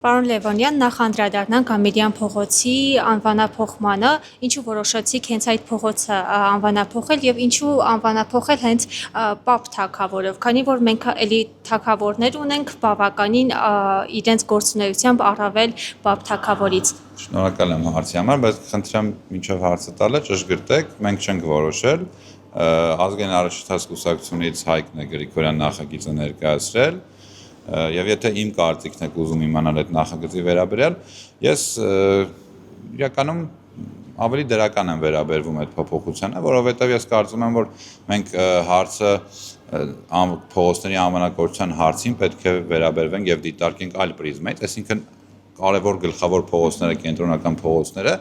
Պարոն Լևոնյան, նախ անդրադառնանք Ամիրյան փողոցի անվանափոխմանը, ինչու որոշեցիք հենց այդ փողոցը անվանափոխել եւ ինչու անվանափոխել հենց Պապ թագավորով, քանի որ մենք էլի թագավորներ ունենք բավականին իրենց գործունեությամբ առավել Պապ թագավորից։ Շնորհակալ եմ հարցի համար, բայց խնդրեմ մինչև հարցը տալը ճշգրտեք, մենք չենք որոշել, ազգային առաջընթաց կուսակցությունից Հայկն է Գրիգորյան նախագիծը ներկայացրել, եւ եթե իմ կարծիքն եք ուզում իմանալ այդ նախագծի վերաբերյալ, ես իրականում ավելի դրական եմ վերաբերվում այդ փոփոխությանը, որովհետեւ ես կարծում եմ, որ մենք հարցը փողոցների անվանակոչության հարցին պետք է վերաբերվենք եւ դիտարկենք այլ պրիզմայից, այսինքն կարևոր գլխավոր փողոցները, կենտրոնական փողոցները,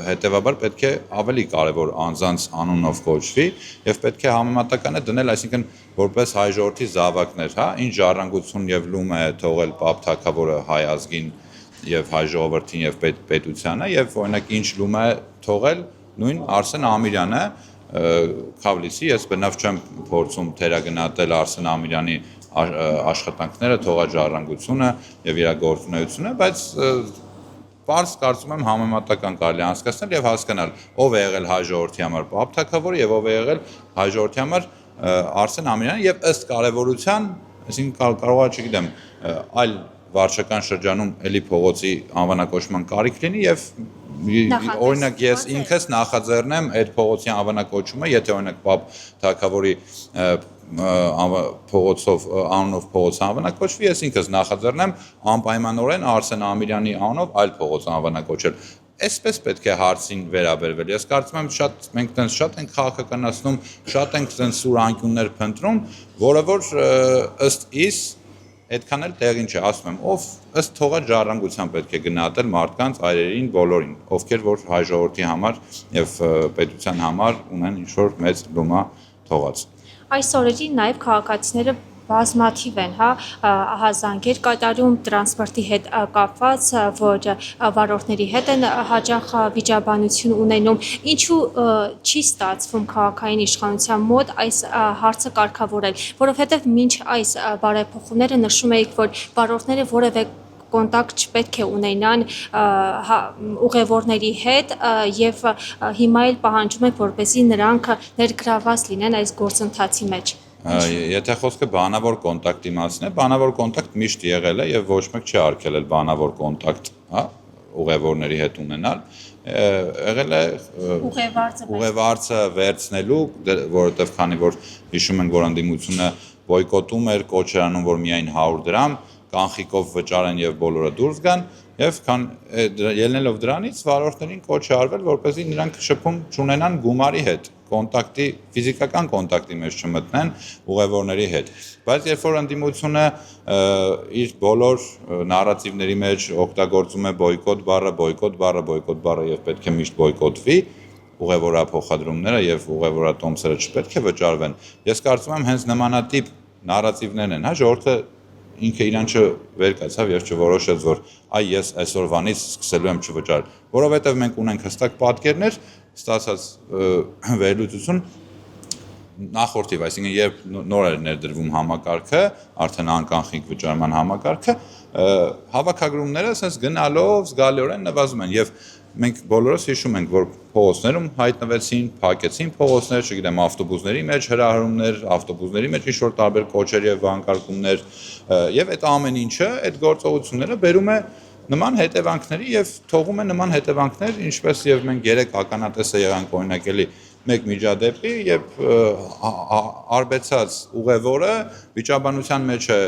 հետեւաբար պետք է ավելի կարևոր անձանց անունով կոչվի եւ պետք է համեմատականը դնել, այսինքն որպես հայ ժողովրդի զավակներ, հա, ինչ ժառանգություն եւ լում է թողել Պապ թագավորը հայ ազգին եւ հայ ժողովրդին եւ պետությանը եւ օրինակ ինչ լում է թողել նույն Արսեն Ամիրյանը Քավլիսի, ես բնավ չեմ փորձում թերագնահատել Արսեն Ամիրյանի աշխատանքները, թողաջառանգությունը եւ իր գործունեությունը, բայց պարզ կարծում եմ համեմատական կարելի անցկացնել եւ հասկանալ ով է եղել հայ ժողովրդի համար Պապ թագավորը եւ ով է եղել հայ ժողովրդի համար Արսեն Ամիրյանը եւ ըստ կարեւորության, այսինքն կարող է, չգիտեմ, այլ վարչական շրջանում էլի փողոցի անվանակոչման կարիք լինի եւ օրինակ ես ինքս նախաձեռնեմ այդ փողոցի անվանակոչումը, եթե օրինակ Պապ թագավորի փողոցով անունով փողոց անվանակոչվի, ես ինքս նախաձեռնեմ անպայմանորեն Արսեն Ամիրյանի անունով այլ փողոց անվանակոչել։ Այսպես պետք է հարցին վերաբերվել։ Ես կարծում եմ մենք տենց շատ ենք քաղաքականացնում, շատ ենք տենց սուր անկյուններ փնտրում, որը որ ըստ իս այդքան էլ տեղին չէ, ասում եմ, ով ըստ թողած ժառանգության պետք է գնահատել մարդկանց այրերին, բոլորին, ովքեր որ հայ ժողովրդի համար եւ պետության համար ունեն ինչ-որ մեծ լումա թողած։ Այս օրերին նաև քաղաքացիները բազմաթիվ են, հա, ահազանգեր կատարում տրանսպորտի հետ կապված, որ վարորդների հետ են հաճախ վիճաբանություն ունենում, ինչու չի ստացվում քաղաքային իշխանության մոտ այս հարցը կարգավորել, որովհետև մինչ այս բարեփոխումները նշում էիք, որ վարորդները որևէ կոնտակտ չպետք է ունենան ուղևորների հետ եւ հիմա էլ պահանջում եք, որպեսզի նրանք ներգրավված լինեն այս գործընթացի մեջ։ Եթե խոսքը բանավոր կոնտակտի մասին է, բանավոր կոնտակտ միշտ եղել է եւ ոչ մեկ չի արգելել բանավոր կոնտակտ, հա, ուղևորների հետ ունենալ, եղել է ուղևարցը վերցնելու, որովհետեւ քանի որ հիշում ենք, որ ընդդիմությունը բոյկոտում էր, կոչ էր անում, որ միայն 100 դրամ կանխիկով վճարեն եւ բոլորը դուրս գան եւ ելնելով դրանից վարորդներին կոչ է արվել, որպեսզի նրանք շփում չունենան գումարի հետ, կոնտակտի, ֆիզիկական կոնտակտի մեջ չմտնեն ուղևորների հետ։ Բայց երբ որ ընդդիմությունը իր բոլոր նարատիվների մեջ օգտագործում է բոյկոտ բառը եւ պետք է միշտ բոյկոտվի ուղևորափոխադրումները եւ ուղևորատոմսերը չպետք է վճարվեն։ Ես կարծում եմ հենց նմանատիպ նարատիվներն են, հա, ժողովուրդը ինքը իրանչը վեր կացավ եւ չորոշեց, որ այ ես այսօրվանից սկսելու եմ չվճարել, որովհետեւ մենք ունենք հստակ պատկերներ, ստացած վերլուծություն նախորդիվ, այսինքն երբ նոր էր ներդրվում համակարգը, արդեն անկանխիկ վճարման համակարգը, հավաքագրումները ասես գնալով զգալիորեն նվազում են եւ մենք բոլորս հիշում ենք, որ փողոցներում հայտնվեցին, փակեցին փողոցներ, չգիտեմ, ավտոբուսների մեջ հրահրումներ, ավտոբուսների մեջ ինչ-որ տարբեր կոչեր եւ վանկարկումներ, եւ այդ ամեն ինչը, այդ գործողությունները բերում է նման հետևանքների եւ թողում է նման հետևանքներ, ինչպես եւ մենք երեք ականատեսը եղանք օրինակ էլի մեկ միջադեպի, երբ արբեցած ուղևորը վիճաբանության մեջ է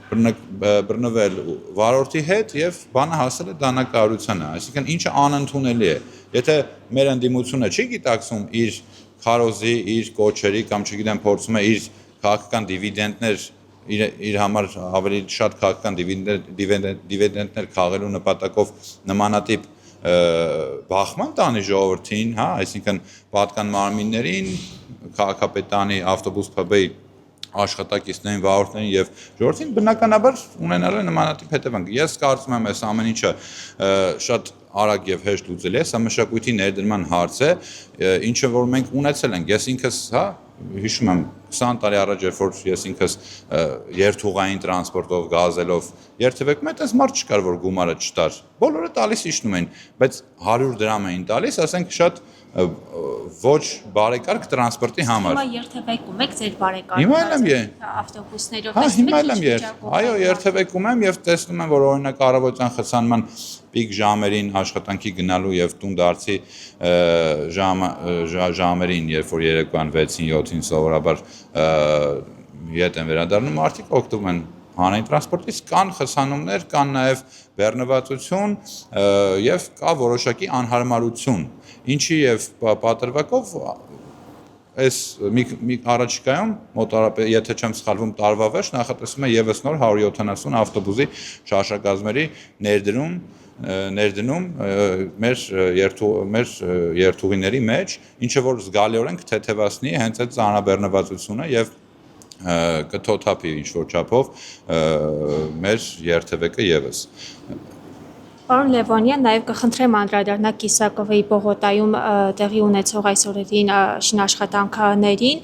բռնվել վարորդի հետ եւ բանը հասել է դանակահարությանը, այսինքն ինչը անընդունելի է։ Եթե մեր ընդդիմությունը չի գիտակցում իր քարոզի, իր կոչերի կամ չգիտեմ փորձում է իր քաղաքական դիվիդենդներ իր համար ավելի շատ քաղաքական դիվիդենդներ քաղելու նպատակով նմանատիպ բախման տանի ժողովրդին, հա, այսինքն պատկան մարմիններին, քաղաքապետարանի ավտոբուս ՓԲ-ի աշխատակիցներին, վարորդներին եւ ժողովրդին բնականաբար ունենալու է նմանատիպ հետևանք։ Ես կարծում եմ, այս ամեն ինչը շատ արագ եւ հեշտ լուծելի է, սա մշակույթի ներդրման հարց է, ինչը որ մենք ունեցել ենք։ Ես ինքս, հա, հիշում եմ 20 տարի առաջ երբ որ ես ինքս երթուղային տրանսպորտով գազելով երթևեկում այդպես մարդ չկար որ գումարը չտար բոլորը տալիս իջնում էին բայց 100 դրամ էին տալիս ասենք շատ ոչ բարեկարգ տրանսպորտի համար Հիմա երթևեկում եք ձեր բարեկարգ Հիմա էլ եմ ավտոբուսներով հիմա էլ եմ այո երթևեկում եմ եւ տեսնում եմ որ օրինակ առավոտյան խցանման պիկ ժամերին աշխատանքի գնալու եւ տուն դարձի ժամերին երբ որ երեկոյան 6-ին 7-ին սովորաբար ետ են վերադառնում մարդիկ օգտվում են հանրային տրանսպորտից կան խցանումներ, կան նաև բեռնվածություն եւ կա որոշակի անհարմարություն, ինչի եւ պատրվակով այս մի առաջիկայում մոտարապես եթե չեմ սխալվում տարվա վերջ նախատեսվում է եւս նոր 170 ավտոբուսի շարժակազմերի ներդնում մեր երթուղիների մեջ, ինչը որ զգալիորեն կթեթևացնի հենց այդ ծանրաբեռնվածությունը եւ կթոթափի ինչ-որ չափով մեր երթևեկը եւս։ Պարոն Լևոնյան, նաև կխնդրեմ անդրադառնալ Կիսակովի պողոտայում տեղի ունեցող այս օրերին շինաշխատանքներին,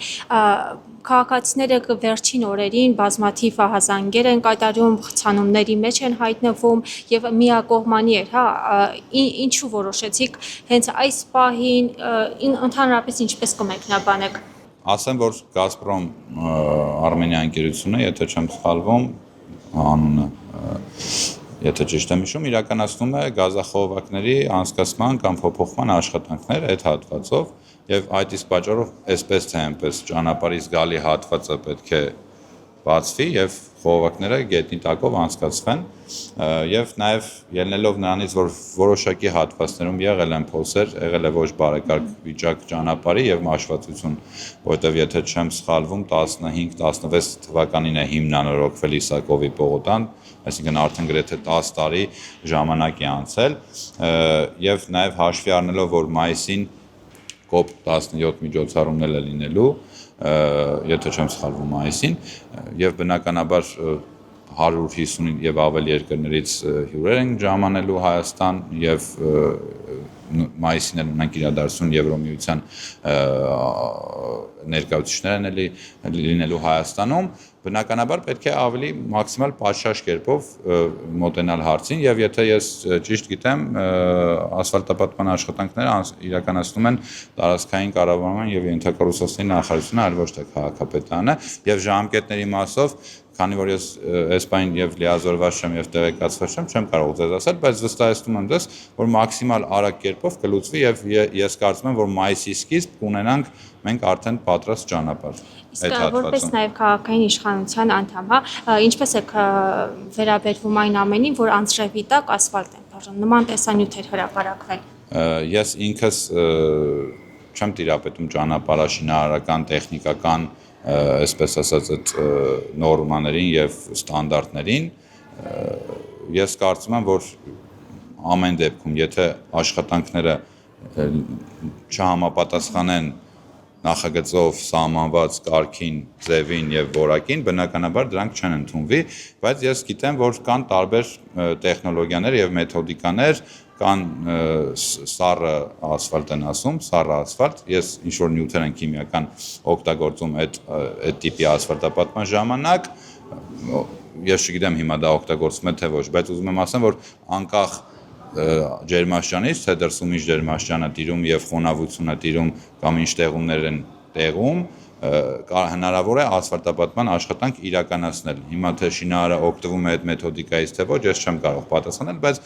քաղաքացիները վերջին օրերին բազմաթիվ ահազանգեր են կատարում, խցանումների մեջ են հայտնվում եւ միակողմանի էր, ինչու որոշեցիք հենց այս պահին ընդհանրապես ինչպես կմեկնաբանեք Ասեմ, որ Գազպրոմ Արմենիա ընկերությունը, եթե չեմ սխալվում, անունը, եթե ճիշտ եմ հիշում, իրականացնում է գազախողովակների անցկացման կամ փոփոխման աշխատանքներ այդ հատվածով եւ այդ իսկ պատճառով այսպես թե այնպես ճանապարհի զգալի հատվածը պետք է բացվի եւ խողովակները գետնի տակով անցկացվեն եւ նաեւ ելնելով նրանից որ որոշակի հատվածներում եղել են փոսեր, եղել է ոչ բարեկարգ վիճակ ճանապարհի եւ մաշվածություն, որովհետեւ եթե չեմ սխալվում 15-16 թվականին է հիմնանորոգվել Իսակովի պողոտան, այսինքն արդեն գրեթե 10 տարի ժամանակ է անցել եւ նաեւ հաշվի առնելով որ մայիսին COP17 միջոցառումներ է լինելու եթե չեմ սխալվում մայիսին եւ բնականաբար 150 եւ ավելի երկրներից հյուրեր են ժամանելու Հայաստան եւ մայիսին էլ ունենք իրադարձություն Եվրոմիության ներկայացուցիչներ են լինելու Հայաստանում բնականաբար պետք է ավելի մաքսիմալ պատշաճ կերպով մոտենալ հարցին եւ եթե ես ճիշտ գիտեմ ասֆալտապատման աշխատանքները իրականացնում են տարածքային կառավարման եւ ենթակառուցվածքների նախարարությունը այլ ոչ թե քաղաքապետարանը եւ ժամկետների մասով քանի որ ես այս բան եւ լիազորված չեմ եւ տեղեկացված չեմ կարող ձեզ ասել բայց վստահեցնում եմ ձեզ որ մաքսիմալ արագ կերպով կլուծվի եւ ես կարծում եմ որ մայիսի սկիզբ կունենանք մենք արդեն պատրաստ ճանապարհ Իսկ որպես նաև քաղաքային իշխանության անդամ, ինչպես եք վերաբերվում այն ամենին, որ անձրևի տակ ասֆալտ են բաժանում, նման տեսանյութեր հրապարակվել։ Ես ինքս չեմ տիրապետում ճանապարհաշինարարական, տեխնիկական, այսպես ասած, այդ նորմաներին եւ ստանդարտներին։ Ես կարծում եմ, որ ամեն դեպքում, եթե աշխատանքները չհամապատասխանեն նախագծով սահմանված կարգին, ձևին եւ որակին, բնականաբար դրանք չեն ընդունվի, բայց ես գիտեմ, որ կան տարբեր տեխնոլոգիաներ եւ մեթոդիկաներ, կան սառը ասֆալտ են ասում, սառը ասֆալտ, ես ինչ որ նյութեր են քիմիական օգտագործում այդ տիպի ասֆալտապատման ժամանակ, ես չգիտեմ հիմա դա օգտագործվում է թե ոչ, բայց ուզում եմ ասեմ, որ անկախ ջերմաշրջանից, թե դրսում ինչ ջերմաշրջանը տիրում եւ խոնավությունը տիրում կամ ինչ տեղումներ են տեղում, հնարավոր է ասֆալտապատման աշխատանք իրականացնել։ Հիմա թե շինարարը օգտվում է այդ մեթոդիկայից թե ոչ, ես չեմ կարող պատասխանել, բայց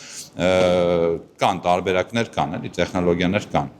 կան տարբերակներ կան, էլի տեխնոլոգիաներ կան։